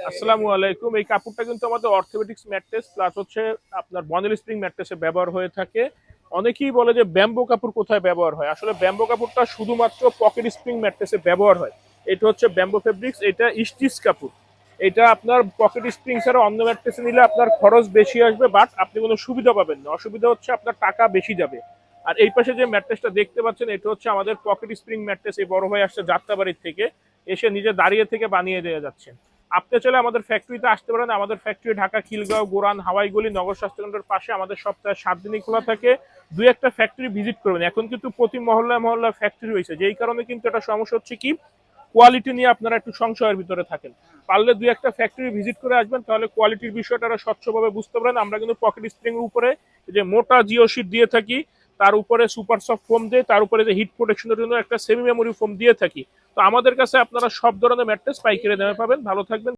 আসসালামু আলাইকুম। এই কাপড়টা কিন্তু আমাদের অর্থোপেডিক্স ম্যাট্রেস প্লাস হচ্ছে আপনার বনেল স্প্রিং ম্যাট্রেসে ব্যবহার হয়ে থাকে। অনেকেই বলে যে ব্যাম্বো কাপড় কোথায় ব্যবহার হয়, আসলে ব্যাম্বো কাপড়টা শুধুমাত্র পকেট স্প্রিং ম্যাট্রেসে ব্যবহার হয়। এটা হচ্ছে ব্যাম্বো ফেব্রিক্স, এটা স্টিচ কাপড়। এটা আপনার পকেট স্প্রিং ছাড়া অন্য ম্যাট্রেসে নিলে আপনার খরচ বেশি আসবে, বাট আপনি কোনো সুবিধা পাবেন না। অসুবিধা হচ্ছে আপনার টাকা বেশি যাবে। আর এই পাশে যে ম্যাট্রেসটা দেখতে পাচ্ছেন, এটা হচ্ছে আমাদের পকেট স্প্রিং ম্যাট্রেস। এই বড় ভাই আসছে যাত্রাবাড়ির থেকে, এসে নিজে দাঁড়িয়ে থেকে বানিয়ে দিয়ে যাচ্ছেন। আপনি চলে আমাদের ফ্যাক্টরিতে আসতে পারেন। আমাদের ফ্যাক্টরি ঢাকা খিলগাঁও, গোরান, হাওয়াইগুলি, নগর স্বাস্থ্যকেন্দ্রের পাশে। আমাদের সপ্তাহে 7 দিনই খোলা থাকে। দুই একটা ফ্যাক্টরি ভিজিট করবেন। এখন কিন্তু প্রতি মহল্লায় মহল্লায় ফ্যাক্টরি হয়েছে, যেই কারণে কিন্তু একটা সমস্যা হচ্ছে কি, কোয়ালিটি নিয়ে আপনারা একটু সংশয়ের ভিতরে থাকেন। পারলে দুই একটা ফ্যাক্টরি ভিজিট করে আসবেন, তাহলে কোয়ালিটির বিষয়টা স্বচ্ছভাবে বুঝতে পারেন। আমরা কিন্তু পকেট স্প্রিং এর উপরে যে মোটা জিও শিট দিয়ে থাকি, তার উপরে সুপার সফট ফোম দিয়ে, তার উপরে যে হিট প্রোটেকশনের জন্য একটা সেমি মেমোরি ফোম দিয়ে থাকি। তো আমাদের কাছে আপনারা সব ধরনের ম্যাট্রেস পাইকারি দামে পাবেন। ভালো থাকবেন।